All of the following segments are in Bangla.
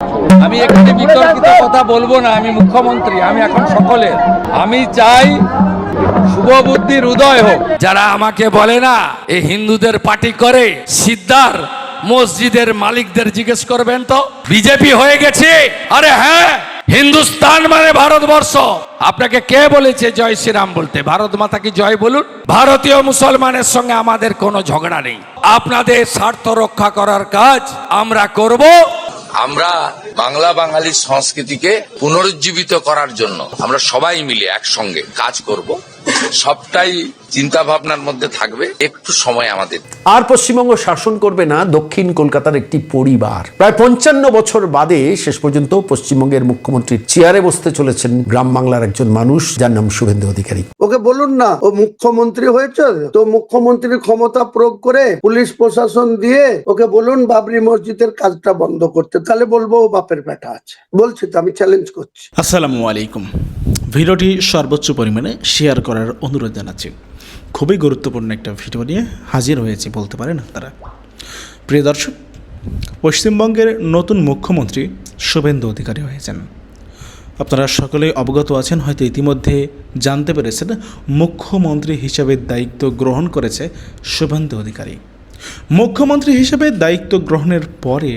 আমি এখানে বিতর্কিত কথা বলবো না। আমি মুখ্যমন্ত্রী, আমি এখন সকলের। আমি চাই শুভবুদ্ধির উদয় হোক। যারা আমাকে বলে না এই হিন্দুদের পার্টি করে, সিদ্ধার মসজিদের মালিকদের জিজ্ঞেস করবেন তো, বিজেপি হয়ে গেছে। আরে হ্যাঁ, হিন্দুস্তান মানে ভারতবর্ষ। আপনাকে কে বলেছে জয় শ্রীরাম বলতে? ভারত মাতা কি জয় বলুন। ভারতীয় মুসলমানের সঙ্গে আমাদের কোনো ঝগড়া নেই। আপনাদের স্বার্থ রক্ষা করার কাজ আমরা করব। আমরা বাংলা বাঙালির সংস্কৃতিকে পুনরুজ্জীবিত করার জন্য আমরা সবাই মিলে একসঙ্গে কাজ করব। সবটাই চিন্তা ভাবনার মধ্যে থাকবে। একটু সময় আমাদের। আর পশ্চিমবঙ্গ শাসন করবে না দক্ষিণ কলকাতার একটি পরিবার। প্রায় 55 বছর বাদে শেষ পর্যন্ত পশ্চিমবঙ্গের মুখ্যমন্ত্রীর চেয়ারে বসতে চলেছেন গ্রাম বাংলার একজন মানুষ, যার নাম শুভেন্দু অধিকারী। ওকে বলুন না, ও মুখ্যমন্ত্রী হয়েছে তো মুখ্যমন্ত্রীর ক্ষমতা প্রয়োগ করে পুলিশ প্রশাসন দিয়ে ওকে বলুন বাবরি মসজিদের কাজটা বন্ধ করতে, তাহলে বলবো ও বাপের বেটা আছে। বলছি তো, আমি চ্যালেঞ্জ করছি। আসসালামু আলাইকুম। ভিডিওটি সর্বোচ্চ পরিমাণে শেয়ার করার অনুরোধ জানাচ্ছি। খুবই গুরুত্বপূর্ণ একটা ভিডিও নিয়ে হাজির হয়েছি বলতে পারেন আপনারা। প্রিয় দর্শক, পশ্চিমবঙ্গের নতুন মুখ্যমন্ত্রী শুভেন্দু অধিকারী হয়েছেন। আপনারা সকলেই অবগত আছেন, হয়তো ইতিমধ্যে জানতে পেরেছেন, মুখ্যমন্ত্রী হিসাবে দায়িত্ব গ্রহণ করেছে শুভেন্দু অধিকারী। মুখ্যমন্ত্রী হিসেবে দায়িত্ব গ্রহণের পরে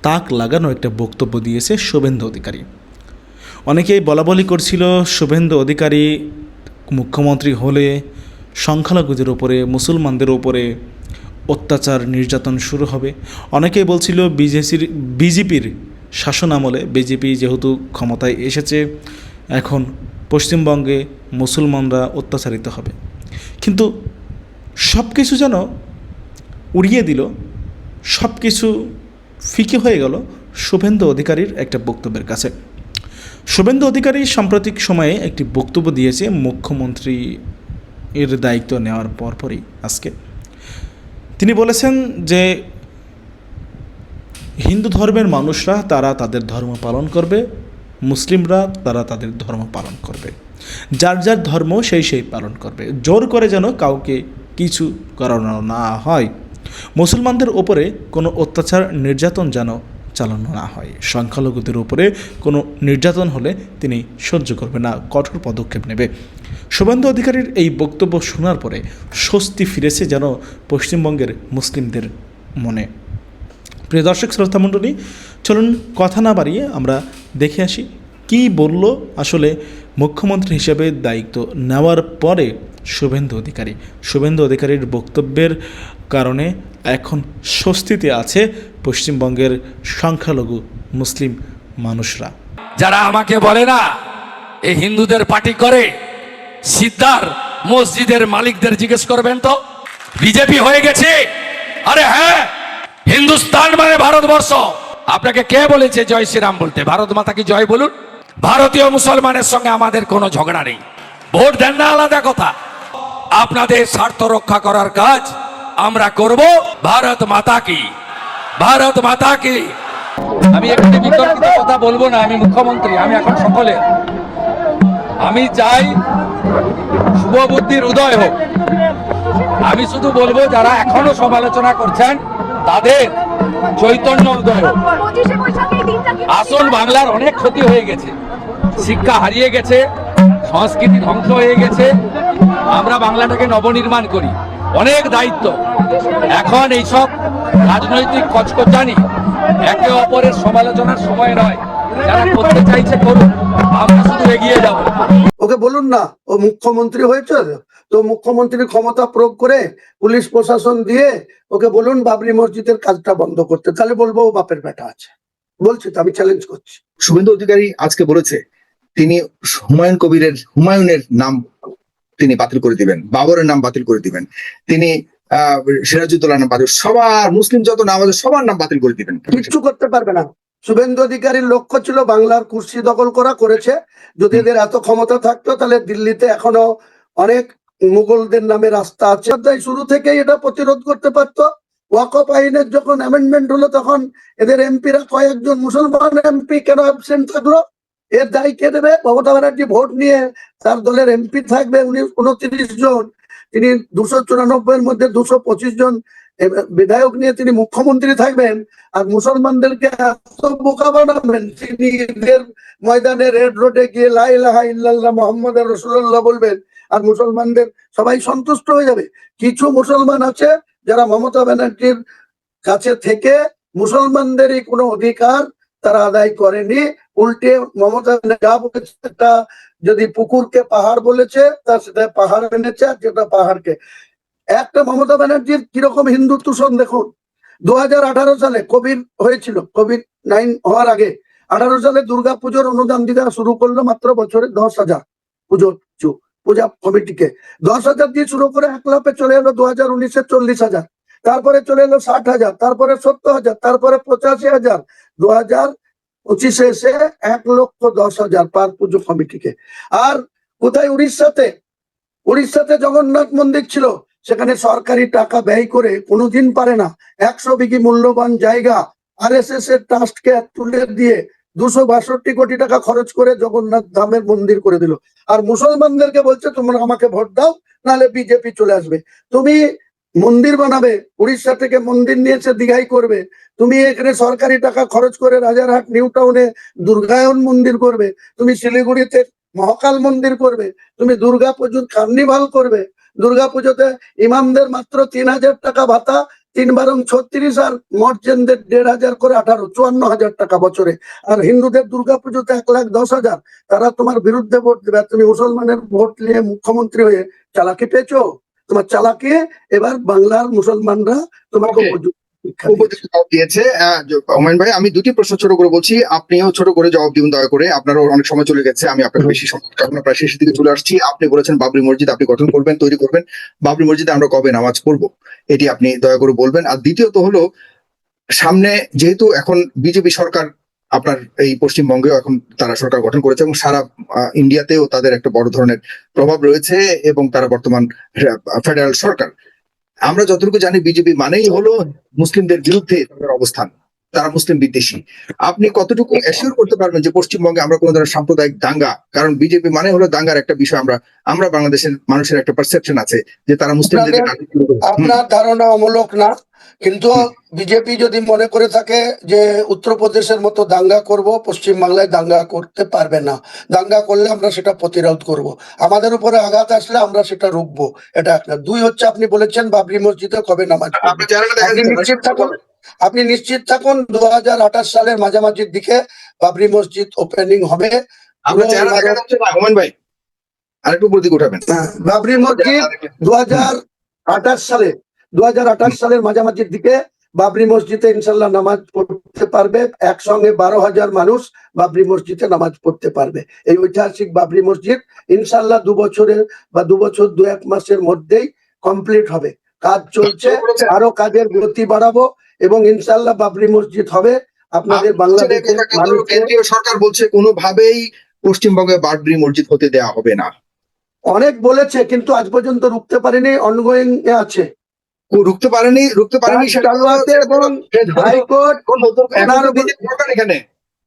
তাক লাগানো একটা বক্তব্য দিয়েছে শুভেন্দু অধিকারী। অনেকেই বলাবলি করছিল শুভেন্দু অধিকারী মুখ্যমন্ত্রী হলে সংখ্যালঘুদের ওপরে, মুসলমানদের ওপরে অত্যাচার নির্যাতন শুরু হবে। অনেকেই বলছিল বিজেপির শাসন আমলে, বিজেপি যেহেতু ক্ষমতায় এসেছে, এখন পশ্চিমবঙ্গে মুসলমানরা অত্যাচারিত হবে। কিন্তু সব কিছু যেন উড়িয়ে দিল, সব কিছু ফিকে হয়ে গেল শুভেন্দু অধিকারীর একটা বক্তব্যের কাছে। শুভেন্দু অধিকারী সাম্প্রতিক সময়ে একটি বক্তব্য দিয়েছে মুখ্যমন্ত্রী এর দায়িত্ব নেওয়ার পরপরই। আজকে তিনি বলেছেন যে হিন্দু ধর্মের মানুষরা তারা তাদের ধর্ম পালন করবে, মুসলিমরা তারা তাদের ধর্ম পালন করবে, যার যার ধর্ম সেই পালন করবে। জোর করে যেন কাউকে কিছু করানো না হয়, মুসলমানদের ওপরে কোনো অত্যাচার নির্যাতন যেন চালানো না হয়, সংখ্যালঘুদের উপরে কোনো নির্যাতন হলে তিনি সহ্য করবে না, কঠোর পদক্ষেপ নেবে। শুভেন্দু অধিকারীর এই বক্তব্য শোনার পরে স্বস্তি ফিরেছে যেন পশ্চিমবঙ্গের মুসলিমদের মনে। প্রিয় দর্শক শ্রোতা মণ্ডলী, চলুন কথা না বাড়িয়ে আমরা দেখে আসি কী বলল আসলে মুখ্যমন্ত্রী হিসেবে দায়িত্ব নেওয়ার পরে শুভেন্দু অধিকারী। শুভেন্দু অধিকারীর বক্তব্যের কারণে এখন স্বস্তিতে আছে পশ্চিমবঙ্গের সংখ্যালঘু মুসলিম মানুষরা। যারা আমাকে বলে না এই হিন্দুদের পার্টি করে, সিদ্ধার মসজিদের মালিকদের জিজ্ঞেস করবেন তো, বিজেপি হয়ে গেছে। আরে হ্যাঁ, হিন্দুস্তান মানে ভারতবর্ষ। আপনাকে কে বলেছে জয় শ্রীরাম বলতে? ভারত মাতা কি জয় বলুন। ভারতীয় মুসলমানের সঙ্গে আমাদের কোনো ঝগড়া নেই। ভোট দেন না আলাদা কথা, আপনাদের স্বার্থ রক্ষা করার কাজ আমরা করব। ভারত মাতা কি, ভারত মাতা কি। আমি এখানে বিতর্কিত কথা বলবো না। আমি মুখ্যমন্ত্রী, আমি এখন সকলের। আমি চাই শুভবুদ্ধির উদয় হোক। আমি শুধু বলবো যারা এখনো সমালোচনা করছেন তাদের চৈতন্য উদয় হোক। আসল বাংলার অনেক ক্ষতি হয়ে গেছে, শিক্ষা হারিয়ে গেছে, সংস্কৃতি ধ্বংস হয়ে গেছে। আমরা বাংলাটাকে নবনির্মাণ করি, অনেক দায়িত্ব। এখন এইসব রাজনৈতিক কচকচানি, একে অপরের সমালোচনার সময় নয়। যারা করতে চাইছে করুন, আমরা শুধু এগিয়ে যাব। ওকে বলুন না, ও মুখ্যমন্ত্রী হয়েছে তো মুখ্যমন্ত্রীর ক্ষমতা প্রয়োগ করে পুলিশ প্রশাসন দিয়ে ওকে বলুন বাবরি মসজিদের কাজটা বন্ধ করতে, তাহলে বলবো ও বাপের বেটা আছে। বলছি তো, আমি চ্যালেঞ্জ করছি। শুভেন্দু অধিকারী আজকে বলেছে তিনি হুমায়ুনের নাম তিনি বাতিল করে দিবেন, বাবরের নাম বাতিল করে দিবেন, তিনি সিরাজউদ্দৌলার নাম বাতিল, সবার মুসলিম যত নাম আছে সবার নাম বাতিল করে দিবেন। কিচ্ছু করতে পারবে না। শুভেন্দু অধিকারীর লক্ষ্য ছিল বাংলার কুর্সি দখল করা, করেছে। যদি এদের এত ক্ষমতা থাকতো তাহলে দিল্লিতে এখনো অনেক মুঘলদের নামে রাস্তা আছে। তাই শুরু থেকেই এটা প্রতিরোধ করতে পারতো। ওয়াকফ আইনের যখন অ্যামেন্ডমেন্ট হলো তখন এদের এমপিরা কয়েকজন মুসলমান এমপি কেন অ্যাবসেন্ট থাকলো? এর দায়ী কে দেবে? মমতা ব্যানার্জি ভোট নিয়ে তার দলের এমপি থাকবে 29 জন, তিনি 294 এর মধ্যে 225 জন বিধায়ক নিয়ে তিনি মুখ্যমন্ত্রী থাকবেন, আর মুসলমানদেরকে এত বোকা বানাবেন, তিনি ঈদের ময়দানে রেড রোডে গিয়ে লা ইলাহা ইল্লাল্লাহ মুহাম্মাদুর রাসূলুল্লাহ বলবেন, আর মুসলমানদের সবাই সন্তুষ্ট হয়ে যাবে। কিছু মুসলমান আছে যারা মমতা ব্যানার্জির কাছে থেকে মুসলমানদেরই কোনো অধিকার তারা আদায় করেনি, উল্টে মমতা যা বলেছে, একটা যদি পুকুরকে পাহাড় বলেছে তার সেটা পাহাড় এনেছে, আর যেটা পাহাড়কে একটা মমতা ব্যানার্জির কিরকম হিন্দু তুষণ দেখুন। 2018 সালে কোভিড হয়েছিল, কোভিড-9 হওয়ার আগে 18 সালে দুর্গাপুজোর অনুদান দিতে শুরু করলো মাত্র বছরে 10,000 পূজা কমিটিকে 10,000 দিয়ে শুরু করে 1 লাফে চলে এলো 2019-এ 40,000, তারপরে চলে এলো 60,000, তারপরে 70,000, তারপরে 85,000, 2025-এ এসে 1,10,000 পার পুজো কমিটিকে। আর কোথায়? উড়িষ্যাতে জগন্নাথ মন্দির ছিল, সেখানে সরকারি টাকা ব্যয় করে কোনোদিন পারে না 100 বিঘি মূল্যবান জায়গা RSS এর ট্রাস্টকে তুলে দিয়ে 262 কোটি টাকা খরচ করে জগন্নাথ ধামের মন্দির করে দিল। আর মুসলমানদেরকে বলছে তোমরা আমাকে ভোট দাও, নাহলে বিজেপি চলে আসবে। তুমি মন্দির বানাবে, উড়িষ্যা থেকে মন্দির নিয়েছে দীঘায় করবে, তুমি এখানে সরকারি টাকা খরচ করে রাজারহাট নিউ টাউনে দুর্গায়ন মন্দির করবে, তুমি শিলিগুড়িতে মহাকাল মন্দির করবে, তুমি দুর্গাপুজোর কার্নিভাল করবে, দুর্গাপুজোতে ইমামদের মাত্র 3,000 টাকা ভাতা, 3×36, আর মর্চেন্টদের 1,500 করে 54,000 টাকা বছরে। আর হিন্দুদের দুর্গাপুজোতে 1,10,000। তারা তোমার বিরুদ্ধে ভোট দেবে, তুমি মুসলমানের ভোট নিয়ে মুখ্যমন্ত্রী হয়ে চালাকি পেয়েছো। তোমার চালাকি এবার বাংলার মুসলমানরা তোমাকে উপযুক্ত জবাব দিয়েছে। হুমায়ুন ভাই, আমি দুটি প্রশ্ন ছোট করে বলছি, আপনিও ছোট করে জবাব দিন দয়া করে, আপনারও অনেক সময় চলে গেছে, আমি আপনাকে বেশি সময়, আমরা প্রায় শেষের দিকে চলে আসছি। আপনি বলেছেন বাবরি মসজিদ আপনি গঠন করবেন, তৈরি করবেন, বাবরি মসজিদে আমরা কবে নামাজ পড়বো এটি আপনি দয়া করে বলবেন। আর দ্বিতীয়ত হলো, সামনে যেহেতু এখন বিজেপি সরকার আপনার এই পশ্চিমবঙ্গেও এখন তারা সরকার গঠন করেছে এবং সারা ইন্ডিয়াতেও তাদের একটা বড় ধরনের প্রভাব রয়েছে এবং তারা বর্তমান ফেডারেল সরকার। আমরা যতটুকু জানি বিজেপি মানেই হলো মুসলিমদের বিরুদ্ধে তাদের অবস্থান, তারা মুসলিম বিদ্বেষী। আপনি কতটুকু অ্যাসিওর করতে পারবেন যে পশ্চিমবঙ্গে আমরা কোনো ধরনের সাম্প্রদায়িক দাঙ্গা, কারণ বিজেপি মানে হলো দাঙ্গার একটা বিষয়, আমরা বাংলাদেশের মানুষের একটা পারসেপশন আছে যে তারা মুসলিমদের। আপনার ধারণা অমূলক না, কিন্তু বিজেপি যদি মনে করে থাকে যে উত্তরপ্রদেশের মতো দাঙ্গা করব, পশ্চিমবাংলায় দাঙ্গা করতে পারবে না। দাঙ্গা করলে আমরা সেটা প্রতিরোধ করব, আমাদের উপরে আঘাত আসলে আমরা সেটা রুখবো। এটা একটা। 2 হচ্ছে, আপনি বলেছেন বাবরি মসজিদে কবে নামাজ পড়বেন। আপনি নিশ্চিত থাকুন 2028 সালের মাঝামাঝির দিকে বাবরি মসজিদ ওপেনিং হবে। হুমায়ুন ভাই আরেকটু উপর দিকে উঠাবেন। বাবরি মসজিদ 2028 সালের মাঝামাঝির দিকে বাবরি মসজিদে ইনশাল্লাহ নামাজ পড়তে পারবে। একসঙ্গে 12,000 মানুষ বাবরি মসজিদে নামাজ পড়তে পারবে। এই ঐতিহাসিক বাবরি মসজিদ ইনশাল্লাহ 2 বছরের বা 2 বছর 2-1 মাসের মধ্যেই কমপ্লিট হবে। কাজ চলছে, আরো কাজের গতি বাড়াবো এবং ইনশাল্লাহ বাবরি মসজিদ হবে। আপনাদের বাংলাদেশের কেন্দ্রীয় সরকার বলছে কোনোভাবেই পশ্চিমবঙ্গে বাবরি মসজিদ হতে দেওয়া হবে না। অনেক বলেছে, কিন্তু আজ পর্যন্ত রুখতে পারেনি, অনগোয়িং এ আছে। রুখতে পারেনি এবং হাইকোর্ট এখানে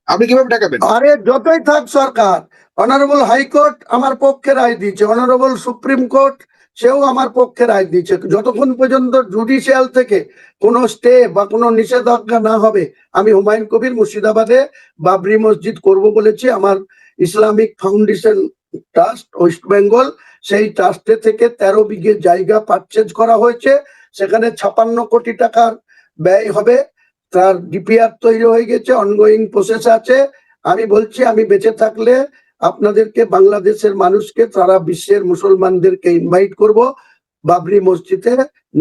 আপনি কিভাবে টাকাবেন? আরে যতই থাক সরকার, অনারেবল হাইকোর্ট আমার পক্ষে রায় দিয়েছে, অনারেবল সুপ্রিম কোর্ট সেও আমার পক্ষে রায় দিয়েছে। যতক্ষণ পর্যন্ত জুডিশিয়াল থেকে কোনো স্টে বা কোনো নিষেধাজ্ঞা না হবে, আমি হুমায়ুন কবির মুর্শিদাবাদে বাবরি মসজিদ করব বলেছি। আমার Islamic foundation trust West Bengal, সেই ট্রাস্টে থেকে 13 বিঘে জায়গা পারচেজ করা হয়েছে, সেখানে 56 কোটি টাকার ব্যয় হবে। তার ডিপিআর তৈরি হয়ে গেছে, অনগোয়িং প্রসেস আছে। আমি বলছি, আমি বেঁচে থাকলে আপনাদেরকে, বাংলাদেশের মানুষকে, সারা বিশ্বের মুসলমানদেরকে ইনভাইট করব। বাবরি মসজিদে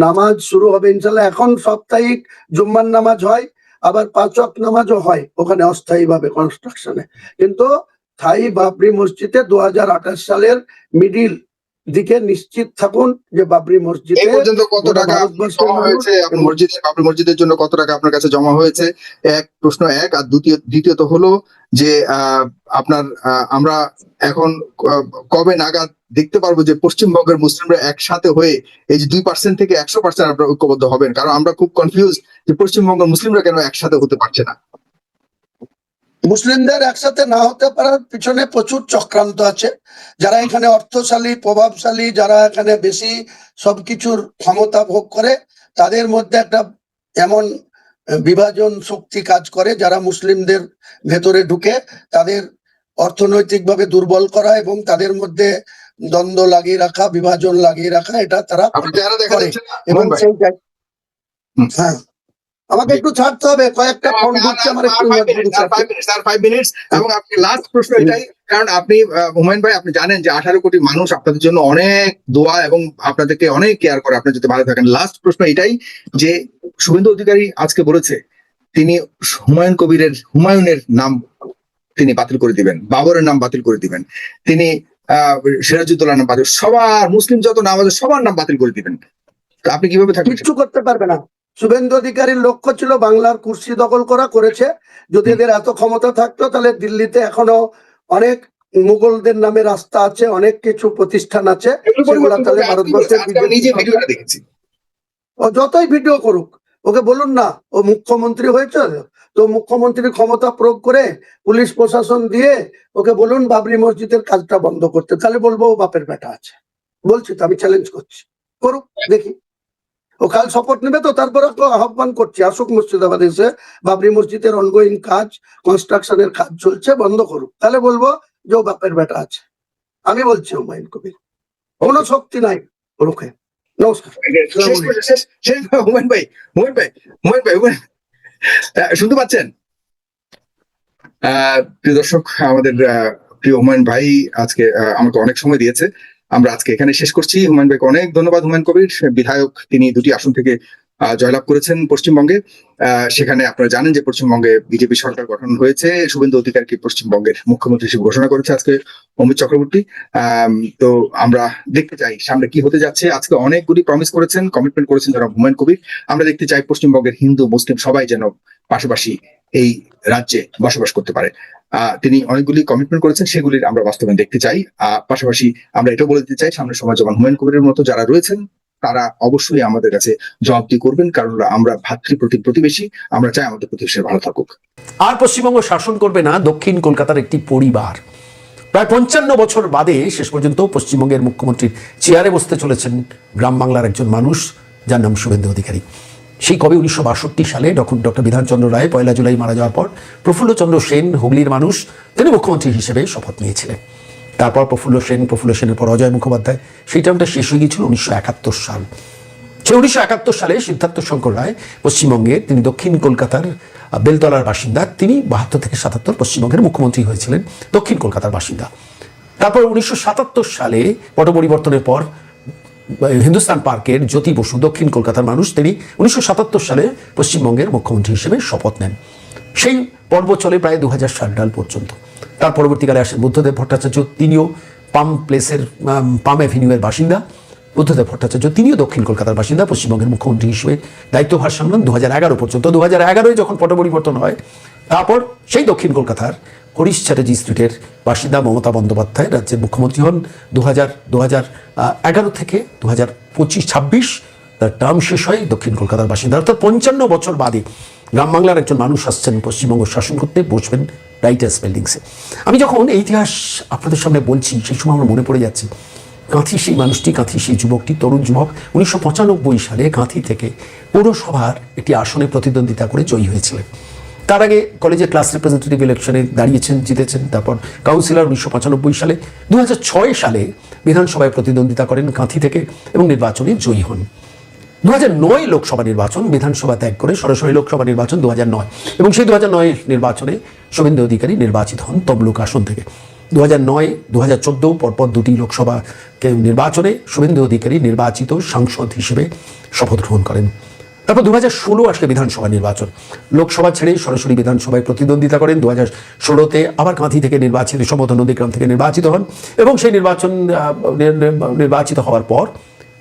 নামাজ শুরু হবে ইনশাল্লাহ। এখন সাপ্তাহিক জুম্মার নামাজ হয়, আবার 5 ওয়াক্ত নামাজও হয় ওখানে অস্থায়ী ভাবে কনস্ট্রাকশনে। কিন্তু স্থায়ী বাবরি মসজিদে 2028 সালের মিডিল দিকে নিশ্চিত থাকুন যে বাবরি মসজিদে কত টাকা জমা হয়েছে, বাবরি মসজিদের জন্য কত টাকা আপনার কাছে জমা হয়েছে, এক প্রশ্ন এক। আর দ্বিতীয়ত হলো যে আপনার আমরা এখন কবে নাগাদ দেখতে পারবো যে পশ্চিমবঙ্গের মুসলিমরা একসাথে হয়ে এই যে 2% থেকে 100% আপনারা ঐক্যবদ্ধ হবেন? কারণ আমরা খুব কনফিউজ যে পশ্চিমবঙ্গের মুসলিমরা কেন একসাথে হতে পারছে না। মুসলিমদের একসাথে না হতে পারার পিছনে প্রচুর চক্রান্ত আছে। যারা এখানে অর্থশালী, প্রভাবশালী, যারা এখানে বেশি সবকিছুর ক্ষমতা ভোগ করে, তাদের মধ্যে একটা এমন বিভাজন শক্তি কাজ করে যারা মুসলিমদের ভেতরে ঢুকে তাদের অর্থনৈতিকভাবে দুর্বল করা এবং তাদের মধ্যে দ্বন্দ্ব লাগিয়ে রাখা, বিভাজন লাগিয়ে রাখা, এটা তারা আপনি চেহারা দেখা করে। যাচ্ছে না, এবং হুমায়ুন ভাই। সেই হ্যাঁ, আমাকে একটু ছাড়তে হবে, কয়েকটা ফোন ঢুকছে আমার, একটু স্যার 5 মিনিটস এবং আপনি লাস্ট প্রশ্ন এটাই, কারণ আপনি হুমায়ুন ভাই আপনি জানেন যে 18 কোটি মানুষ আপনাদের জন্য অনেক দোয়া এবং আপনাদেরকে অনেক কেয়ার করে, আপনি যদি ভালো থাকেন। লাস্ট প্রশ্ন এটাই যে শুভেন্দু অধিকারী আজকে বলেছে তিনি হুমায়ুনের নাম তিনি বাতিল করে দিবেন, বাবরের নাম বাতিল করে দিবেন, তিনি সিরাজউদ্দৌলার নাম বাতিল, সবার মুসলিম যত নাম আছে সবার নাম বাতিল করে দিবেন। তো আপনি কিভাবে থাকবেন? কিচ্ছু করতে পারবে না। শুভেন্দু অধিকারীর লক্ষ্য ছিল বাংলার কুর্সি দখল করেছে। যদি এদের এত ক্ষমতা থাকতো তাহলে দিল্লিতে এখনো অনেক মুঘলদের নামে রাস্তা আছে, অনেক কিছু প্রতিষ্ঠান আছে, সেগুলো তাহলে ভারতবর্ষের নিজে ভিডিওটা দেখেছি। ও যতই ভিডিও করুক, ওকে বলুন না ও মুখ্যমন্ত্রী হয়েছে, তো মুখ্যমন্ত্রীর ক্ষমতা প্রয়োগ করে পুলিশ প্রশাসন দিয়ে ওকে বলুন বাবরি মসজিদের কাজটা বন্ধ করতে, তাহলে বলবো ও বাপের বেটা আছে। বলছি তো, আমি চ্যালেঞ্জ করছি, করুক, দেখি। ও কাল শপথ নেবে তো, তারপরে আহ্বান করছি আসুক মুর্শিদাবাদে এসে, বাবরি মসজিদের অনগোয়িং কাজ, কনস্ট্রাকশনের কাজ চলছে, বন্ধ করুক, তাহলে বলবো যে ও বাপের বেটা আছে। আমি বলছি হুমায়ুন কবির, কোনো শক্তি নাই ওরকে। নমস্কার। হুমায়ুন ভাই শুনতে পাচ্ছেন? প্রিয় দর্শক, আমাদের প্রিয় হুমায়ুন ভাই আজকে আমাকে অনেক সময় দিয়েছে। আমরা আজকে এখানে শেষ করছি। হুমায়ুন ভাইকে অনেক ধন্যবাদ। হুমায়ুন কবির বিধায়ক, তিনি 2টি আসন থেকে জয়লাভ করেছেন পশ্চিমবঙ্গে। সেখানে আপনারা জানেন যে পশ্চিমবঙ্গে বিজেপি সরকার গঠন হয়েছে, শুভেন্দু অধিকারীকে পশ্চিমবঙ্গের মুখ্যমন্ত্রী হিসেবে ঘোষণা করেছে আজকে অমিত চক্রবর্তী। তো আমরা দেখতে চাই সামনে কি হতে যাচ্ছে। আজকে অনেকগুলি প্রমিস করেছেন, কমিটমেন্ট করেছেন যারা হুমায়ুন কবির। আমরা দেখতে চাই পশ্চিমবঙ্গের হিন্দু মুসলিম সবাই যেন পাশাপাশি এই রাজ্যে বসবাস করতে পারে। তিনি অনেকগুলি কমিটমেন্ট করেছেন, সেগুলির আমরা বাস্তবায়ন দেখতে চাই। পাশাপাশি আমরা এটাও বলে দিতে চাই সামনের সময় যেমন হুমায়ুন কবিরের মতো যারা রয়েছেন তারা অবশ্যই আমাদের কাছে জবাবদিহি করবেন, কারণ আমরা প্রতিবেশী, আমরা চাই আমাদের প্রতিবেশীরা ভালো থাকুক। আর পশ্চিমবঙ্গ শাসন করবে না দক্ষিণ কলকাতার একটি পরিবার। প্রায় 55 বছর বাদে শেষ পর্যন্ত পশ্চিমবঙ্গের মুখ্যমন্ত্রীর চেয়ারে বসতে চলেছেন গ্রাম বাংলার একজন মানুষ যার নাম শুভেন্দু অধিকারী। সেই কবে 1962 সালে ডক্টর বিধানচন্দ্র রায় 1 জুলাই মারা যাওয়ার পর প্রফুল্লচন্দ্র সেন, হুগলির মানুষ, তিনি মুখ্যমন্ত্রী হিসেবে শপথ নিয়েছিলেন। তারপর প্রফুল্ল সেনের পর অজয় মুখোপাধ্যায়, সেই টাইমটা শেষ হয়ে গিয়েছিল 1971 সাল। সেই 1971 সালে সিদ্ধার্থ শঙ্কর রায় পশ্চিমবঙ্গে, তিনি দক্ষিণ কলকাতার বেলতলার বাসিন্দা, তিনি 72 থেকে 77 পশ্চিমবঙ্গের মুখ্যমন্ত্রী হয়েছিলেন, দক্ষিণ কলকাতার বাসিন্দা। তারপর 1977 সালে পট পরিবর্তনের পর হিন্দুস্তান পার্কের জ্যোতি বসু, দক্ষিণ কলকাতার মানুষ, তিনি 1977 সালে পশ্চিমবঙ্গের মুখ্যমন্ত্রী হিসেবে শপথ নেন। সেই পর্ব চলে প্রায় 2000 সাল পর্যন্ত। তার পরবর্তীকালে আসেন বুদ্ধদেব ভট্টাচার্য, তিনিও পাম অ্যাভিনিউয়ের বাসিন্দা। বুদ্ধদেব ভট্টাচার্য তিনিও দক্ষিণ কলকাতার বাসিন্দা, পশ্চিমবঙ্গের মুখ্যমন্ত্রী হিসেবে দায়িত্বভার সামলান 2011 পর্যন্ত। 2011 যখন পট পরিবর্তন হয়, তারপর সেই দক্ষিণ কলকাতার হরিশ চ্যাটার্জি স্ট্রিটের বাসিন্দা মমতা বন্দ্যোপাধ্যায় রাজ্যের মুখ্যমন্ত্রী হন 2011 থেকে 2025-26 তার টার্ম শেষ হয় দক্ষিণ কলকাতার বাসিন্দা। অর্থাৎ 55 বছর বাদে গ্রাম বাংলার একজন মানুষ আসছেন পশ্চিমবঙ্গ শাসন করতে, বসবেন রাইটার্স বিল্ডিংসে। আমি যখন এই ইতিহাস আপনাদের সামনে বলছি, সেই সময় আমার মনে পড়ে যাচ্ছে কাঁথি সেই মানুষটি, কাঁথি সেই যুবকটি, তরুণ যুবক 1995 সালে কাঁথি থেকে পৌরসভার একটি আসনে প্রতিদ্বন্দ্বিতা করে জয়ী হয়েছিলেন। তার আগে কলেজের ক্লাস রিপ্রেজেন্টেটিভ ইলেকশনে দাঁড়িয়েছেন, জিতেছেন। তারপর কাউন্সিলর 1995 সালে। 2006 সালে বিধানসভায় প্রতিদ্বন্দ্বিতা করেন কাঁথি থেকে এবং নির্বাচনে জয়ী হন। 2009 লোকসভা নির্বাচন, বিধানসভা ত্যাগ করে সরাসরি লোকসভা নির্বাচন 2009, এবং সেই 2009 নির্বাচনে শুভেন্দু অধিকারী নির্বাচিত হন তমলুক আসন থেকে। 2009, 2014 পরপর 2টি লোকসভা নির্বাচনে শুভেন্দু অধিকারী নির্বাচিত সাংসদ হিসেবে শপথ গ্রহণ করেন। তারপর 2016 আসলে বিধানসভা নির্বাচন, লোকসভা ছেড়ে সরাসরি বিধানসভায় প্রতিদ্বন্দ্বিতা করেন। 2016-তে আবার কাঁথি থেকে নির্বাচিত, সম্ভবত নন্দীগ্রাম থেকে নির্বাচিত হন, এবং সেই নির্বাচিত হওয়ার পর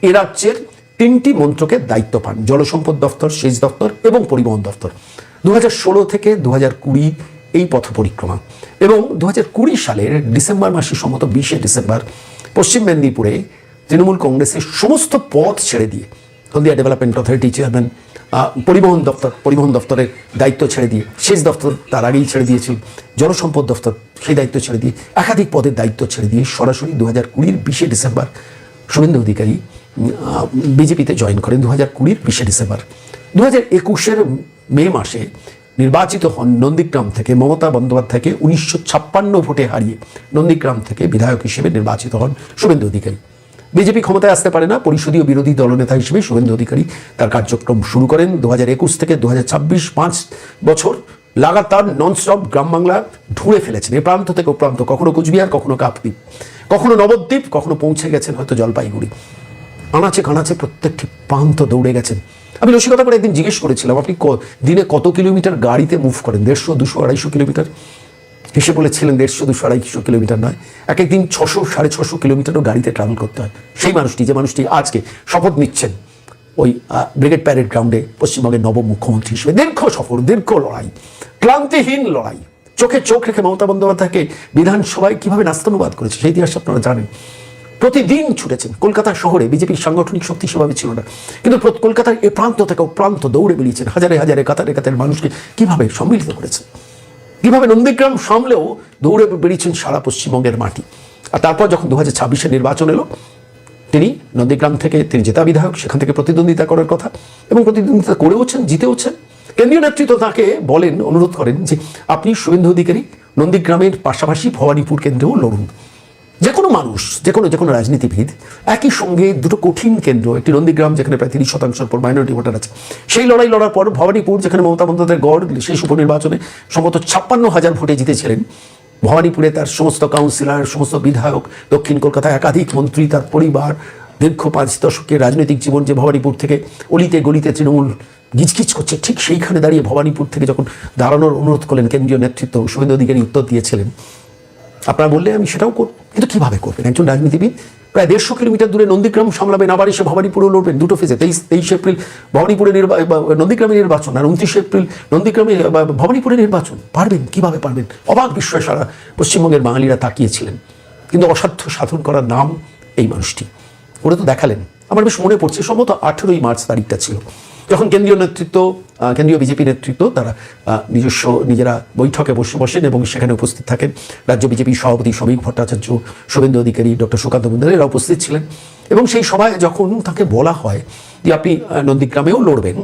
এ রাজ্যের 3টি মন্ত্রকের দায়িত্ব পান: জলসম্পদ দপ্তর, সেচ দপ্তর এবং পরিবহন দপ্তর। 2016 থেকে 2020 এই পথ পরিক্রমা, এবং 2020 সালের ডিসেম্বর মাসে, সম্ভবত 20 ডিসেম্বর, পশ্চিম মেদিনীপুরে তৃণমূল কংগ্রেসের সমস্ত পদ ছেড়ে দিয়ে, হলদিয়া ডেভেলপমেন্ট অথরিটি চেয়ারম্যান, পরিবহন দপ্তরের দায়িত্ব ছেড়ে দিয়ে, সেচ দপ্তর তার আগেই ছেড়ে দিয়েছিল, জলসম্পদ দপ্তর সেই দায়িত্ব ছেড়ে দিয়ে, একাধিক পদের দায়িত্ব ছেড়ে দিয়ে সরাসরি 2020 20 ডিসেম্বর শুভেন্দু অধিকারী বিজেপিতে জয়েন করেন 2020 20 ডিসেম্বর। 2021 মে মাসে নির্বাচিত হন নন্দীগ্রাম থেকে মমতা বন্দ্যোপাধ্যায়কে 1956 ভোটে হারিয়ে নন্দীগ্রাম থেকে বিধায়ক হিসেবে নির্বাচিত হন শুভেন্দু অধিকারী। বিজেপি ক্ষমতায় আসতে পারে না, পরিষদীয় বিরোধী দলনেতা হিসেবে শুভেন্দু অধিকারী তার কার্যক্রম শুরু করেন। 2021 থেকে 2026 5 বছর লাগাতার ননস্টপ গ্রাম বাংলা ঢুঁড়ে ফেলেছেন, এ প্রান্ত থেকে ও প্রান্ত, কখনো কুচবিহার, কখনো কাকদ্বীপ, কখনো নবদ্বীপ, কখনো পৌঁছে গেছেন হয়তো জলপাইগুড়ি। আনাচে কানাচে প্রত্যেকটি প্রান্ত দৌড়ে গেছেন। আমি রসিকতা করে একদিন জিজ্ঞেস করেছিলাম, আপনি দিনে কত কিলোমিটার গাড়িতে মুভ করেন? 150, 200, 250 কিলোমিটার। হেসে বলেছিলেন 150, 200, 250 কিলোমিটার নয়, এক একদিন 600, 650 কিলোমিটারও গাড়িতে ট্রাভেল করতে হয়। সেই মানুষটি, যে মানুষটি আজকে শপথ নিচ্ছেন ওই ব্রিগেড প্যারেড গ্রাউন্ডে পশ্চিমবঙ্গের নব মুখ্যমন্ত্রী হিসেবে, দীর্ঘ সফর, দীর্ঘ লড়াই, ক্লান্তিহীন লড়াই, চোখে চোখ রেখে মমতা বন্দ্যোপাধ্যায়কে বিধানসভায় কিভাবে নাস্তানুবাদ করেছে সেই ইতিহাস আপনারা জানেন। প্রতিদিন ছুটেছেন। কলকাতা শহরে বিজেপির সাংগঠনিক শক্তি সেভাবে ছিল না, কিন্তু কলকাতার এ প্রান্ত থেকে ও প্রান্ত দৌড়ে বেরিয়েছেন, হাজারে হাজারে কাতারে কাতারে মানুষকে কিভাবে সম্মিলিত করেছেন, কিভাবে নন্দীগ্রাম সামলেও দৌড়ে বেরিয়েছেন সারা পশ্চিমবঙ্গের মাটি। আর তারপর যখন 2026 নির্বাচন এলো, তিনি নন্দীগ্রাম থেকে তিনি জেতা বিধায়ক, সেখান থেকে প্রতিদ্বন্দ্বিতা করার কথা এবং প্রতিদ্বন্দ্বিতা করেওছেন, জিতেওছেন। কেন্দ্রীয় নেতৃত্ব তাকে বলেন, অনুরোধ করেন যে আপনি শুভেন্দু অধিকারী নন্দীগ্রামের পাশাপাশি ভবানীপুর কেন্দ্রেও লড়ুন। যে কোনো মানুষ, যে কোনো রাজনীতিবিদ একই সঙ্গে দুটো কঠিন কেন্দ্র, একটি নন্দীগ্রাম যেখানে প্রায় 30% পর মাইনরিটি ভোটার আছে, সেই লড়াই লড়ার পর ভবানীপুর যেখানে মমতা বন্দ্যোপাধ্যায়ের গড় শেষ উপনির্বাচনে সম্ভবত 56,000 ভোটে জিতেছিলেন, ভবানীপুরে তার সমস্ত কাউন্সিলর, সমস্ত বিধায়ক, দক্ষিণ কলকাতায় একাধিক মন্ত্রী, তার পরিবার, দীর্ঘ 5 দশকের রাজনৈতিক জীবন যে ভবানীপুর থেকে অলিতে গলিতে তৃণমূল গিজগিজ করছে, ঠিক সেইখানে দাঁড়িয়ে ভবানীপুর থেকে যখন দাঁড়ানোর অনুরোধ করলেন কেন্দ্রীয় নেতৃত্ব, শুভেন্দু অধিকারী উত্তর দিয়েছিলেন, আপনারা বললে আমি সেটাও করব। কিন্তু কিভাবে করবেন? একজন রাজনীতিবিদ প্রায় 150 কিলোমিটার দূরে নন্দীগ্রাম সামলাবেন, আবার এসে ভবানীপুরেও লড়বেন, দুটো ফেজে। 23 এপ্রিল ভবানীপুরে নন্দীগ্রামে নির্বাচন, আর 29 এপ্রিল নন্দীগ্রামে ভবানীপুরে নির্বাচন। পারবেন? কিভাবে পারবেন? অবাক বিস্ময়ে সারা পশ্চিমবঙ্গের বাঙালিরা তাকিয়েছিলেন। কিন্তু অসাধ্য সাধন করার নাম এই মানুষটি, ওরা তো দেখালেন। আমার বেশ মনে পড়ছে, সম্ভবত 18ই মার্চ তারিখটা ছিল, যখন কেন্দ্রীয় নেতৃত্ব, কেন্দ্রীয় বিজেপি নেতৃত্ব তারা নিজেরা বৈঠকে বসেন এবং সেখানে উপস্থিত থাকেন রাজ্য বিজেপি সভাপতি শ্রমিক ভট্টাচার্য, শুভেন্দু অধিকারী, ডক্টর সুকান্ত মজুমদার, এরা উপস্থিত ছিলেন। এবং সেই সভায় যখন তাকে বলা হয় যে আপনি নন্দীগ্রামেও লড়বেন,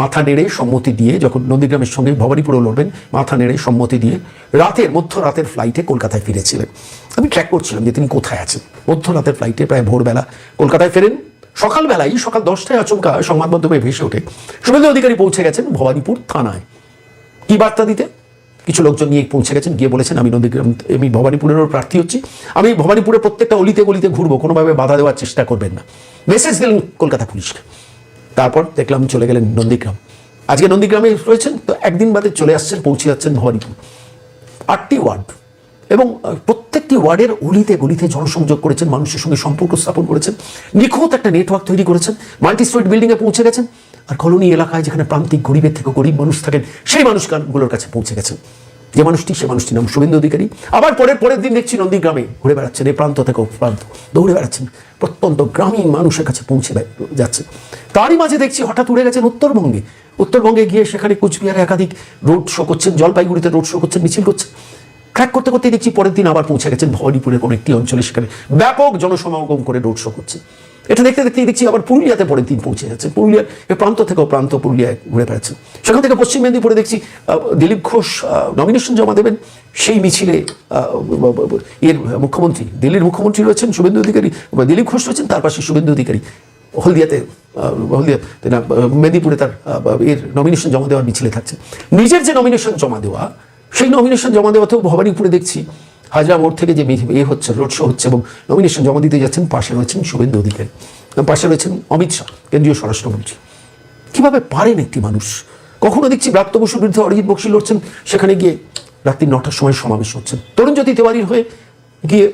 মাথা নেড়ে সম্মতি দিয়ে, যখন নন্দীগ্রামের সঙ্গে ভবানীপুরেও লড়বেন, মাথা নেড়ে সম্মতি দিয়ে মধ্যরাতের ফ্লাইটে কলকাতায় ফিরেছিলেন। আমি ট্র্যাক করছিলাম যে তিনি কোথায় আছেন। মধ্যরাতের ফ্লাইটে প্রায় ভোরবেলা কলকাতায় ফেরেন। সকাল 10টায় আচমকা সংবাদ মাধ্যমে ভেসে ওঠে শুভেন্দু অধিকারী পৌঁছে গেছেন ভবানীপুর থানায়। কি বার্তা দিতে? কিছু লোকজন নিয়ে পৌঁছে গেছেন, গিয়ে বলেছেন আমি ভবানীপুরেরও প্রার্থী হচ্ছি, আমি ভবানীপুরের প্রত্যেকটা অলিতে গলিতে ঘুরবো, কোনোভাবে বাধা দেওয়ার চেষ্টা করবেন না, মেসেজ দিলেন কলকাতা পুলিশকে। তারপর দেখলাম চলে গেলেন নন্দীগ্রাম। আজকে নন্দীগ্রামে রয়েছেন, তো একদিন বাদে চলে আসছেন, পৌঁছে যাচ্ছেন ভবানীপুর। 8টি ওয়ার্ড এবং প্রত্যেকটি ওয়ার্ডের অলিতে গলিতে জনসংযোগ করেছেন, মানুষের সঙ্গে সম্পর্ক স্থাপন করেছেন, নিখুঁত একটা নেটওয়ার্ক তৈরি করেছেন, মাল্টি স্টোরি বিল্ডিংয়ে পৌঁছে গেছেন, আর কলোনি এলাকায় যেখানে প্রান্তিক গরিবের থেকে গরিব মানুষ থাকেন সেই মানুষগুলোর কাছে পৌঁছে গেছেন। যে মানুষটির নাম শুভেন্দু অধিকারী। আবার পরের দিন দেখছি নন্দীগ্রামে ঘুরে বেড়াচ্ছেন, এই প্রান্ত থেকে প্রান্ত দৌড়ে বেড়াচ্ছেন, প্রত্যন্ত গ্রামীণ মানুষের কাছে পৌঁছে যাচ্ছেন। তারই মাঝে দেখছি হঠাৎ উড়ে গেছেন উত্তরবঙ্গে গিয়ে সেখানে কুচবিহারে একাধিক রোড শো করছেন, জলপাইগুড়িতে রোড শো করছেন, মিছিল করছেন। ট্র্যাক করতে করতে দেখছি পরের দিন আবার পৌঁছে গেছেন ভবানীপুরের কোনো একটি অঞ্চলে, সেখানে ব্যাপক জনসমাগম করে রোড শো করছে। এটা দেখতে দেখছি আবার পুরুলিয়াতে পরের দিন পৌঁছে যাচ্ছে, পুরুলিয়ার প্রান্ত থেকেও প্রান্ত পুরুলিয়ায় ঘুরে বেড়াচ্ছেন। সেখান থেকে পশ্চিম মেদিনীপুরে দেখছি দিলীপ ঘোষ নমিনেশন জমা দেবেন, সেই মিছিলে মুখ্যমন্ত্রী, দিল্লির মুখ্যমন্ত্রী রয়েছেন শুভেন্দু অধিকারী, দিলীপ ঘোষ রয়েছেন, তার পাশে শুভেন্দু অধিকারী হলদিয়াতে মেদিনীপুরে তার নমিনেশন জমা দেওয়ার মিছিলে থাকছে। নিজের যে নমিনেশন জমা দেওয়া, সেই নমিনেশন জমা দেওয়াতেও ভবানীপুরে দেখছি হাজরা মোড় থেকে যে হচ্ছে, রোড শো হচ্ছে এবং নমিনেশন জমা দিতে যাচ্ছেন, পাশে রয়েছেন শুভেন্দু অধিকারী, পাশে রয়েছেন অমিত শাহ, কেন্দ্রীয় স্বরাষ্ট্রমন্ত্রী। কিভাবে পারেন একটি মানুষ? কখনো দেখছি ব্রাত্য বসুর বিরুদ্ধে অরিজিৎ বক্সি লড়ছেন, সেখানে গিয়ে রাত্রি 9টার সময় সমাবেশ হচ্ছেন। তরুণজ্যোতি তেওয়ারির হয়ে গিয়ে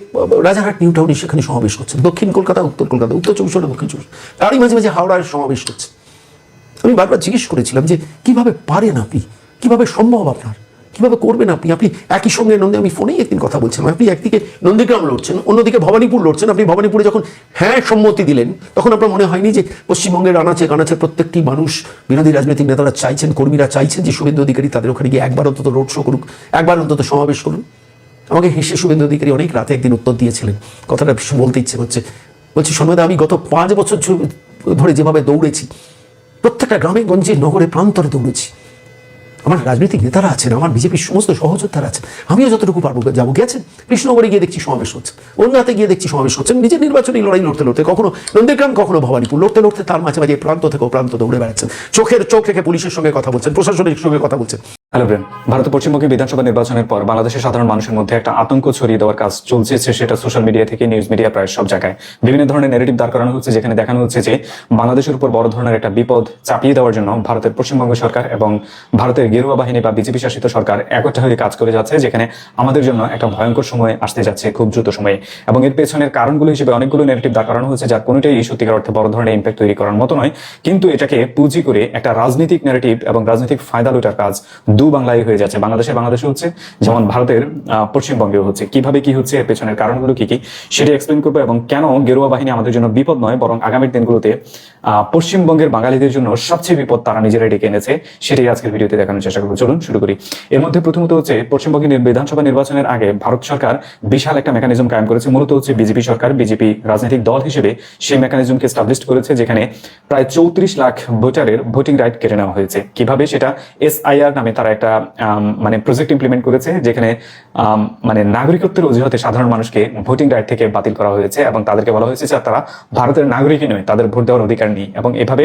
রাজারহাট নিউ টাউনে সেখানে সমাবেশ করছেন, দক্ষিণ কলকাতা, উত্তর 24 ঘন্টা দক্ষিণ 24, তারই মাঝে মাঝে হাওড়ার সমাবেশ হচ্ছে। আমি বারবার জিজ্ঞেস করেছিলাম যে কিভাবে পারেন আপনি, কিভাবে সম্ভব আপনার, কিভাবে করবেন আপনি? একই সঙ্গে আমি ফোনেই একদিন কথা বলছিলাম, আপনি একদিকে নন্দীগ্রাম লড়ছেন, অন্যদিকে ভবানীপুর লড়ছেন। আপনি ভবানীপুরে যখন সম্মতি দিলেন, তখন আপনার মনে হয়নি যে পশ্চিমবঙ্গের আনাচে কানাচে প্রত্যেকটি মানুষ, বিরোধী রাজনৈতিক নেতারা চাইছেন, কর্মীরা চাইছেন যে শুভেন্দু অধিকারী তাদের ওখানে গিয়ে একবার অন্তত রোড শো করুক, একবার অন্তত সমাবেশ করুন? আমাকে হেসে শুভেন্দু অধিকারী অনেক রাতে একদিন উত্তর দিয়েছিলেন, কথাটা ভীষণ বলতে ইচ্ছে হচ্ছে, বলছি সন্ধ্যা, আমি গত 5 বছর ধরে যেভাবে দৌড়েছি, প্রত্যেকটা গ্রামে গঞ্জে নগরে প্রান্তরে দৌড়েছি। আমার রাজনৈতিক নেতারা আছেন, আমার বিজেপির সমস্ত সহযোদ্ধারা আছেন, আমিও যতটুকু পারবো যাবো। গেছেন কৃষ্ণনগরে গিয়ে দেখছি সমাবেশ হচ্ছে, অন্যতে গিয়ে দেখছি সমাবেশ হচ্ছেন, নিজের নির্বাচনী লড়াই লড়তে লড়তে, কখনো নন্দীগ্রাম কখনো ভবানীপুর লড়তে লড়তে, তার মাঝে মাঝে প্রান্ত থেকে প্রান্ত দৌড়ে বেড়াচ্ছেন, চোখের চোখ রেখে পুলিশের সঙ্গে কথা বলছেন, প্রশাসনের সঙ্গে কথা বলছেন। হ্যালো ব্রেন, ভারতের পশ্চিমবঙ্গে বিধানসভা নির্বাচনের পর বাংলাদেশের সাধারণ মানুষের মধ্যে একটা আতঙ্ক ছড়িয়ে দেওয়ার কাজ চলছে, সেটা সোশ্যাল মিডিয়া থেকে নিউজ মিডিয়া প্রায় সব জায়গায় বিভিন্ন ধরনের নেগেটিভ দাঁড় করানো হচ্ছে, যেখানে দেখানো হচ্ছে যে বাংলাদেশের উপর বড় ধরনের একটা বিপদ চাপিয়ে দেওয়ার জন্য ভারতের পশ্চিমবঙ্গ সরকার এবং ভারতের গেরুয়া বাহিনী বা বিজেপি শাসিত সরকার একত্রে হয়ে কাজ করে যাচ্ছে, যেখানে আমাদের জন্য একটা ভয়ঙ্কর সময় আসতে যাচ্ছে খুব দ্রুত সময়ে। এবং এর পেছনের কারণগুলো হিসেবে অনেকগুলো নেগেটিভ দাঁড় করানো হচ্ছে, যার কোনোটাই সত্যিকার অর্থে বড় ধরনের ইম্প্যাক্ট তৈরি করার মতো নয়, কিন্তু এটাকে পুঁজি করে একটা রাজনৈতিক নেগেটিভ এবং রাজনৈতিক ফায়দা লুটার কাজ দু বাংলায় হয়ে যাচ্ছে। বাংলাদেশে হচ্ছে, যেমন ভারতের পশ্চিমবঙ্গেও হচ্ছে। কিভাবে কি হচ্ছে, এর পেছনের কারণগুলো কি কি, সেটা এক্সপ্লেন করবো, এবং কেন গেরুয়া বাহিনী আমাদের জন্য বিপদ নয়, বরং আগামীর দিনগুলোতে পশ্চিমবঙ্গের বাঙালিদের জন্য সবচেয়ে বিপদ তারা নিজেরাই ডেকে এনেছে, সেটাই আজকের ভিডিওতে দেখানোর চেষ্টা করবো। চলুন শুরু করি। এর মধ্যে প্রথমত হচ্ছে, পশ্চিমবঙ্গের বিধানসভা নির্বাচনের আগে ভারত সরকার বিশাল একটা মেকানিজম কায়েম করেছে। মূলত হচ্ছে বিজেপি সরকার, বিজেপি রাজনৈতিক দল হিসেবে সেই মেকানিজমকে এস্টাবলিশ করেছে, যেখানে প্রায় 34 লাখ ভোটারের ভোটিং রাইট কেড়ে নেওয়া হয়েছে। কিভাবে, সেটা SIR নামে তারা একটা মানে প্রজেক্ট ইমপ্লিমেন্ট করেছে, যেখানে মানে নাগরিকত্বের অজুহাতে সাধারণ মানুষকে ভোটিং রাইট থেকে বাতিল করা হয়েছে, এবং তাদেরকে বলা হয়েছে যে তারা ভারতের নাগরিকই নয়, তাদের ভোট দেওয়ার অধিকার নেই। এবং এভাবে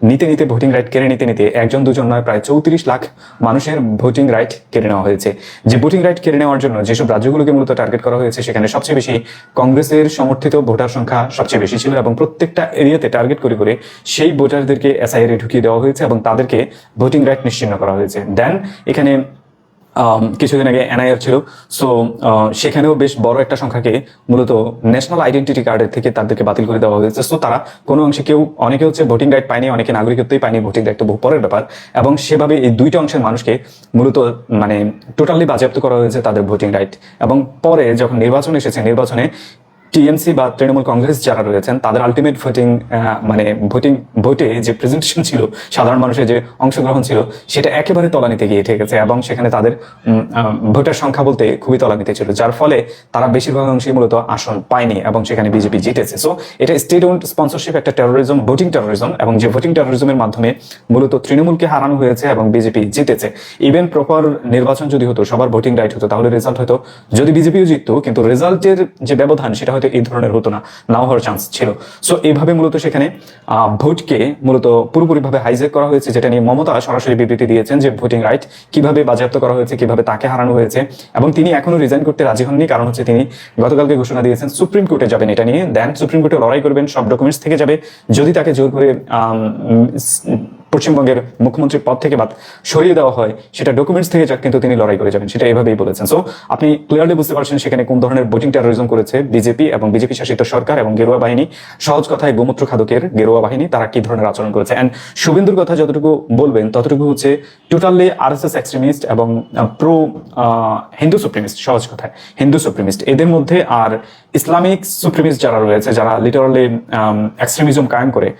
নিতে নিতে ভোটিং রাইট কেড়ে নিতে একজন দুজন নয়, প্রায় 34 লাখ মানুষের ভোটিং রাইট কেড়ে নেওয়া হয়েছে। যে ভোটিং রাইট কেড়ে নেওয়ার জন্য যেসব রাজ্যগুলোকে মূলত টার্গেট করা হয়েছে, সেখানে সবচেয়ে বেশি কংগ্রেসের সমর্থিত ভোটার সংখ্যা সবচেয়ে বেশি ছিল, এবং প্রত্যেকটা এরিয়াতে টার্গেট করে করে সেই ভোটারদেরকে SIR এ ঢুকিয়ে দেওয়া হয়েছে এবং তাদেরকে ভোটিং রাইট নিশ্চিহ্ন করা হয়েছে। দেন এখানে কিছুদিন আগে NIR ছিল, সো সেখানেও বেশ বড় একটা সংখ্যাকে মূলত ন্যাশনাল আইডেন্টিটি কার্ডের থেকে তাদেরকে বাতিল করে দেওয়া হয়েছে। সো তারা কোনো অংশে অনেকে হচ্ছে ভোটিং রাইট পায়নি, অনেকে নাগরিকত্বই পায়নি, ভোটিং রাইট তো বহু পরের ব্যাপার। এবং সেভাবে এই দুইটা অংশের মানুষকে মূলত মানে টোটালি বাজেয়াপ্ত করা হয়েছে তাদের ভোটিং রাইট। এবং পরে যখন নির্বাচন এসেছে, নির্বাচনে TMC বা তৃণমূল কংগ্রেস যারা রয়েছেন, তাদের আলটিমেট মানে ভোটে যে প্রেজেন্টেশন ছিল, সাধারণ মানুষের যে অংশগ্রহণ ছিল, সেটা একেবারে তলানিতে গিয়ে ঠেকেছে, এবং সেখানে তাদের ভোটার সংখ্যা বলতে খুবই তলানিতে ছিল, যার ফলে তারা বেশিরভাগ অংশে মূলত আসন পায়নি এবং সেখানে বিজেপি জিতেছে। সো এটা স্টেট ওন্ড স্পন্সরশিপ একটা টেরোরিজম, ভোটিং টেরোরিজম, এবং যে ভোটিং টেরোরিজমের মাধ্যমে মূলত তৃণমূলকে হারানো হয়েছে এবং বিজেপি জিতেছে। ইভেন প্রপার নির্বাচন যদি হতো, সবার ভোটিং রাইট হতো, তাহলে রেজাল্ট হয়তো যদি বিজেপিও জিততো, কিন্তু রেজাল্টের যে ব্যবধান সেটা হয়তো এই ধরনের হতো না, নাও হওয়ার চান্স ছিল। সো এইভাবে মূলত সেখানে ভোটকে মূলত পুরোপুরিভাবে হাইজ্যাক করা হয়েছে, যেটা নিয়ে মমতা সরাসরি বিবৃতি দিয়েছেন যে ভোটিং রাইট কিভাবে বাজেয়াপ্ত করা হয়েছে, কিভাবে তাকে হারানো হয়েছে। এবং তিনি এখনো রিজাইন করতে রাজি হননি, কারণ হচ্ছে তিনি গতকালকে ঘোষণা দিয়েছেন সুপ্রিম কোর্টে যাবেন এটা নিয়ে। দেন সুপ্রিম কোর্টে লড়াই করবেন, সব ডকুমেন্টস থেকে যাবে। যদি তাকে জোর করে পশ্চিমবঙ্গের মুখ্যমন্ত্রীর পদ থেকে সরিয়ে দেওয়া হয়, সেটা ডকুমেন্টস থেকে যাক, কিন্তু তিনি লড়াই করে যাবেন, সেটা এভাবেই বলেছেন। সো আপনি ক্লিয়ারলি বুঝতে পারছেন সেখানে কোন ধরনের ভোটিং টেরোরিজম করেছে বিজেপি এবং বিজেপি শাসিত সরকার এবং গেরুয়া বাহিনী, সহজ কথায় গোমূত্র খাদকের গেরুয়া বাহিনী, তারা কি ধরনের আচরণ করেছে। এন্ড শুভেন্দুর কথা যতটুকু বলবেন ততটুকু হচ্ছে টোটালি RSS এক্সট্রিমিস্ট এবং প্রো হিন্দু সুপ্রিমিস্ট, সহজ কথায় হিন্দু সুপ্রিমিস্ট। এদের মধ্যে আর ইসলামিক সুপ্রিমিস্ট যারা রয়েছে, যারা লিটারালি এক্সট্রিমিজম কায়েম করে,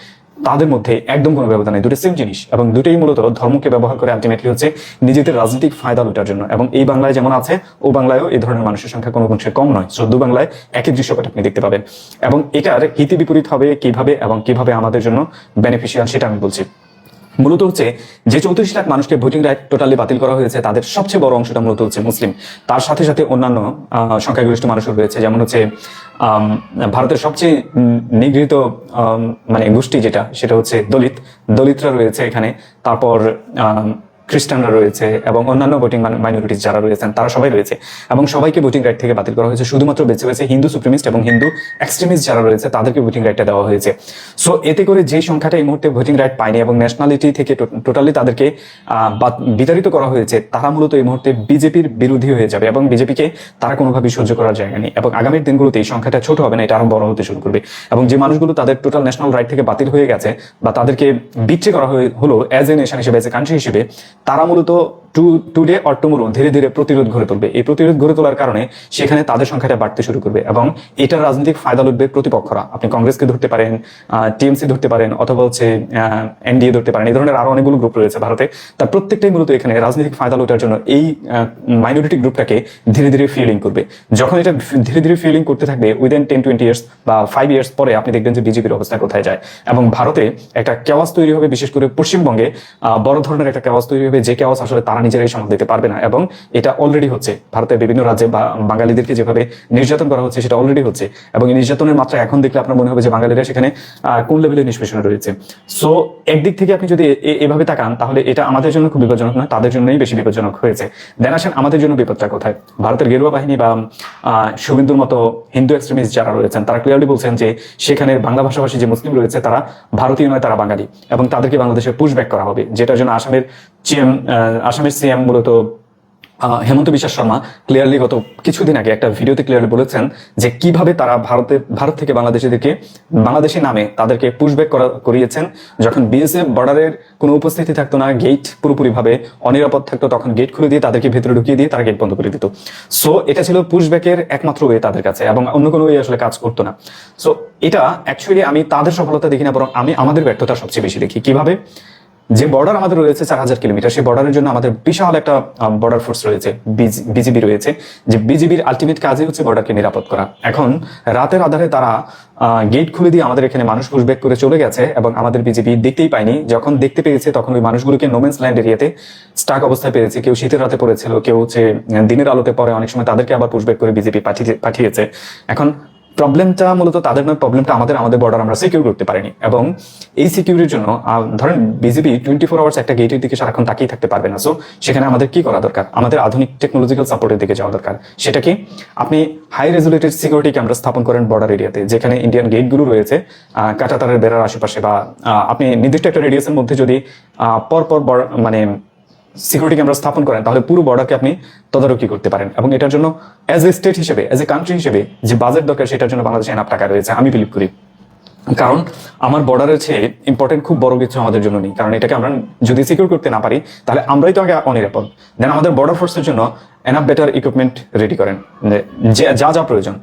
তাদের মধ্যে একদম কোনো ব্যবধান নেই। দুটো সেম জিনিস, এবং দুটোই মূলত ধর্মকে ব্যবহার করে আলটিমেটলি হচ্ছে নিজেদের রাজনৈতিক ফায়দা লুটার জন্য। এবং এই বাংলায় যেমন আছে, ও বাংলায়ও এই ধরনের মানুষের সংখ্যা কোনো অংশে কম নয়। সো দু বাংলায় একই দৃশ্যপট আপনি দেখতে পাবেন, এবং এটার হিতে বিপরীত হবে কিভাবে এবং কিভাবে আমাদের জন্য বেনিফিশিয়াল, সেটা আমি বলছি। মূলত হচ্ছে যে 34 লাখ মানুষকে ভোটিং রাইট টোটালি বাতিল করা হয়েছে, তাদের সবচেয়ে বড় অংশটা মূলত হচ্ছে মুসলিম। তার সাথে সাথে অন্যান্য সংখ্যাগরিষ্ঠ মানুষও রয়েছে, যেমন হচ্ছে ভারতের সবচেয়ে নিগৃহীত মানে গোষ্ঠী যেটা, সেটা হচ্ছে দলিতরা রয়েছে এখানে, তারপর খ্রিস্টানরা রয়েছে, এবং অন্যান্য ভোটিং মাইনরিটিস যারা রয়েছেন তারা সবাই রয়েছে, এবং সবাইকে ভোটিং রাইট থেকে বাতিল করা হয়েছে। শুধুমাত্র বেঁচে রয়েছে হিন্দু সুপ্রিমিস্ট এবং হিন্দু এক্সট্রিমিস্ট যারা রয়েছে, তাদেরকে ভোটিং রাইটটা দেওয়া হয়েছে। সো এতে করে যে সংখ্যাটা এই মুহূর্তে ভোটিং রাইট পায়নি এবং ন্যাশনালিটি থেকে টোটালি তাদেরকে বিতাড়িত করা হয়েছে, তারা মূলত এই মুহূর্তে বিজেপির বিরোধী হয়ে যাবে, এবং বিজেপিকে তারা কোনোভাবেই সহ্য করার জায়গা নেই। এবং আগামীর দিনগুলোতে এই সংখ্যাটা ছোট হবে না, এটা আরো বড় হতে শুরু করবে। এবং যে মানুষগুলো তাদের টোটাল ন্যাশনাল রাইট থেকে বাতিল হয়ে গেছে, বা তাদেরকে বিট্রে করা হলো অ্যাজ এ নেশন হিসেবে, অ্যাজ এ কান্ট্রি হিসেবে, তারা মূলত টুডে অর টুমোরো ধীরে ধীরে প্রতিরোধ গড়ে তুলবে। এই প্রতিরোধ গড়ে তোলার কারণে সেখানে তাদের সংখ্যাটা বাড়তে শুরু করবে এবং এটার রাজনৈতিক ফায়দা লুটবে প্রতিপক্ষরা। আপনি কংগ্রেসকে ধরতে পারেন, টিএমসি ধরতে পারেন, অথবা হচ্ছে এনডিএ ধরতে পারেন। এই ধরনের আরো অনেকগুলো গ্রুপ রয়েছে ভারতে। তার প্রত্যেকটাই মূলত এখানে রাজনৈতিক ফায়দা লুটার জন্য এই মাইনরিটি গ্রুপটাকে ধীরে ধীরে ফিলিং করবে। যখন এটা ধীরে ধীরে ফিলিং করতে থাকবে, উইদিন 10-20 ইয়ার্স বা 5 ইয়ার্স পরে আপনি দেখবেন যে বিজেপির অবস্থা কোথায় যায় এবং ভারতে একটা কেওয়াস তৈরি হবে। বিশেষ করে পশ্চিমবঙ্গে বড় ধরনের একটা কেওয়াস তৈরি হবে, যে কেওয়াস আসলে তারা নিজেরাই সামাল দিতে পারবে না এবং এটা অলরেডি হচ্ছে। ভারতের বিভিন্ন রাজ্যে বাঙালিদেরকে যেভাবে নির্যাতন করা হচ্ছে সেটা অলরেডি হচ্ছে এবং এই নির্যাতনের মাত্রা এখন দেখলে আপনার মনে হবে যে বাঙালিরা সেখানে কোন লেভেলে নিষ্পেষণে রয়েছে। সো একদিক থেকে আপনি যদি এভাবে তাকান তাহলে এটা আমাদের জন্য খুব বিপজ্জনক নয়, তাদের জন্যই বেশি বিপজ্জনক হয়েছে। দেন আসেন আমাদের জন্য বিপদটা কোথায়। ভারতের গেরুয়া বাহিনী বা শুভেন্দুর মতো হিন্দু এক্সট্রিমিস্ট যারা রয়েছেন তারা ক্লিয়ারলি বলছেন যে সেখানে বাংলা ভাষাভাষী যে মুসলিম রয়েছে তারা ভারতীয় নয়, তারা বাঙালি এবং তাদেরকে বাংলাদেশে পুশব্যাক করা হবে, যেটার জন্য আসামের সিএম মূলত হেমন্ত বিশ্ব শর্মা ক্লিয়ারলি গত কিছুদিন আগে একটা ভিডিওতে ক্লিয়ারলি বলেছেন যে কিভাবে তারা ভারত থেকে বাংলাদেশের নামে তাদেরকে পুশব্যাক করিয়েছেন। যখন বিএসএফ বর্ডারের কোনো উপস্থিতি থাকতো না, গেট পুরোপুরিভাবে অনিরাপদ থাকতো, তখন গেট খুলে দিয়ে তাদেরকে ভেতরে ঢুকিয়ে দিয়ে তারা গেট বন্ধ করে দিত। সো এটা ছিল পুশব্যাকের একমাত্র ওয়ে তাদের কাছে এবং অন্য কোনো ওয়ে আসলে কাজ করতো না। সো এটা অ্যাকচুয়ালি আমি তাদের সফলতা দেখি না, বরং আমি আমাদের ব্যর্থতা সবচেয়ে বেশি দেখি। কিভাবে? যে বর্ডার আমাদের রয়েছে 4000 কিলোমিটার, সেই বর্ডারের জন্য আমাদের বিশাল একটা বর্ডার ফোর্স রয়েছে, বিজিবি রয়েছে, যে বিজিবির আলটিমেট কাজই হচ্ছে বর্ডারকে নিরাপদ করা। এখন রাতের আধারে তারা গেট খুলে দিয়ে আমাদের এখানে মানুষ পুশব্যাক করে চলে গেছে এবং আমাদের বিজিবি দেখতেই পায়নি। যখন দেখতে পেয়েছে তখন ওই মানুষগুলোকে নোমেন্স ল্যান্ড এরিয়াতে স্টাক অবস্থায় পেয়েছে। কেউ শীতের রাতে পড়েছিল, কেউ হচ্ছে দিনের আলোতে পরে, অনেক সময় তাদেরকে আবার পুশব্যাক করে বিজিবি পাঠিয়েছে। এখন প্রবলেমটা মূলত তাদের নয়, প্রবলেমটা আমাদের বর্ডার আমরা সিকিউর করতে পারিনি এবং এই সিকিউরিটির জন্য ধরেন বিজিবি 24 আওয়ার্স একটা গেটের দিকে সারাক্ষণ তাকিয়ে থাকতে পারবে না। সো সেখানে আমাদের কি করা দরকার? আমাদের আধুনিক টেকনোলজিক্যাল সাপোর্টের দিকে যাওয়া দরকার। সেটা কি? আপনি হাই রেজুলেটেড সিকিউরিটি ক্যামেরা স্থাপন করেন বর্ডার এরিয়াতে, যেখানে ইন্ডিয়ান গেটগুলো রয়েছে কাঁটাতারের বেড়ার আশেপাশে, বা আপনি নির্দিষ্ট একটা রেডিয়াসের মধ্যে যদি পরপর মানে সিকিউরিটি ক্যামেরা স্থাপন করেন তাহলে পুরো বর্ডারকে আপনি তদারকি করতে পারেন এবং এটার জন্য অ্যাজ এ স্টেট হিসেবে, অ্যাজ এ কান্ট্রি হিসেবে যে বাজেট দরকার সেটার জন্য বাংলাদেশে এনাফ টাকা রয়েছে আমি বিলিভ করি। কারণ আমার বর্ডারের চেয়ে ইম্পর্টেন্ট খুব বড় কিছু আমাদের জন্য নেই, কারণ এটাকে আমরা যদি সিকিউর করতে না পারি তাহলে আমরাই তো আগে অনিরাপদ। দেন আমাদের বর্ডার ফোর্সের জন্য এনাফ বেটার ইকুইপমেন্ট রেডি করেন, যা যা প্রয়োজন,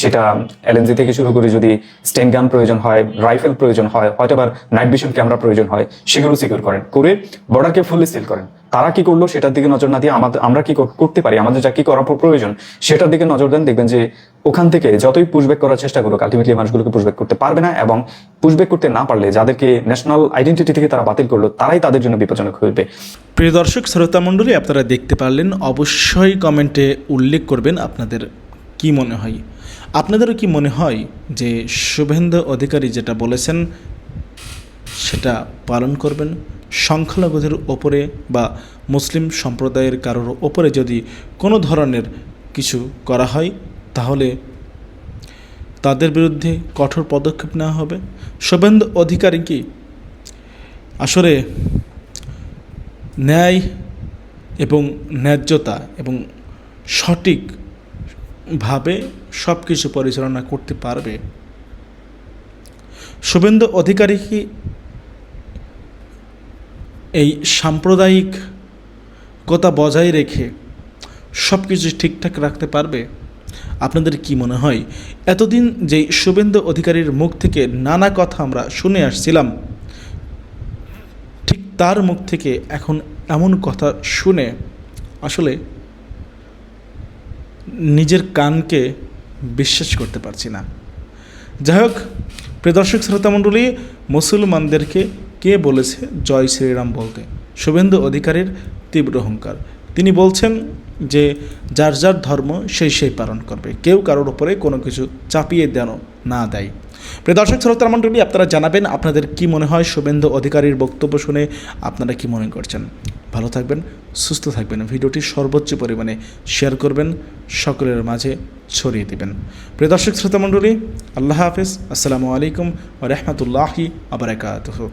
সেটা এলএনজি থেকে শুরু করে যদি স্টেন গান প্রয়োজন হয়, রাইফেল প্রয়োজন হয়, হয়তো আবার নাইট ভিশন ক্যামেরা প্রয়োজন হয়, সেগুলো সিকিউর করেন, করে বর্ডারকে ফুললি সিল করেন। তারা কি করলো সেটার দিকে নজর না দিয়ে আমরা কি করতে পারি, আমাদের যা কি করা প্রয়োজন সেটার দিকে নজর দেন। দেখবেন যে ওখান থেকে যতই পুশব্যাক করার চেষ্টা করুক, আলটিমেটলি মানুষগুলোকে পুশব্যাক করতে পারবে না এবং পুশব্যাক করতে না পারলে যাদেরকে ন্যাশনাল আইডেন্টিটি থেকে তারা বাতিল করলো তারাই তাদের জন্য বিপজ্জনক হইবে। প্রিয় দর্শক শ্রোতা মণ্ডলী, আপনারা দেখতে পারলেন। অবশ্যই কমেন্টে উল্লেখ করবেন আপনাদের কি মনে হয়। আপনাদেরও কি মনে হয় যে শুভেন্দু অধিকারী যেটা বলেছেন সেটা পালন করবেন? সংখ্যালঘুদের ওপরে বা মুসলিম সম্প্রদায়ের কারোর ওপরে যদি কোনো ধরনের কিছু করা হয় তাহলে তাদের বিরুদ্ধে কঠোর পদক্ষেপ নেওয়া হবে। শুভেন্দু অধিকারী কি আসলে ন্যায় এবং ন্যায্যতা এবং সঠিকভাবে সব কিছু পরিচালনা করতে পারবে? শুভেন্দু অধিকারী কি এই সাম্প্রদায়িকতা বজায় রেখে সব কিছু ঠিকঠাক রাখতে পারবে? আপনাদের কি মনে হয়? এতদিন যে শুভেন্দু অধিকারীর মুখ থেকে নানা কথা আমরা শুনে আসছিলাম, ঠিক তার মুখ থেকে এখন এমন কথা শুনে আসলে নিজের কানকে বিশ্বাস করতে পারছি না। যাই হোক, প্রিয় দর্শক শ্রোতা মণ্ডলী, মুসলমানদেরকে কে বলেছে জয় শ্রীরাম বলতে? শুভেন্দু অধিকারীর তীব্র অহংকার। তিনি বলছেন যে যার যার ধর্ম সেই পালন করবে, কেউ কারোর উপরে কোনো কিছু চাপিয়ে দেন না দেয়। প্রিয় দর্শক শ্রোতা মণ্ডলী, আপনারা জানাবেন আপনাদের কি মনে হয় শুভেন্দু অধিকারীর বক্তব্য শুনে আপনারা কি মনে করছেন। ভালো থাকবেন, সুস্থ থাকবেন, ভিডিওটি সর্বোচ্চ পরিমাণে শেয়ার করবেন, সকলের মাঝে ছড়িয়ে দিবেন। প্রিয় দর্শক শ্রোতা মণ্ডলী, আল্লাহ হাফেজ, আসসালামু আলাইকুম ওয়া রাহমাতুল্লাহি ওয়া বারাকাতুহু।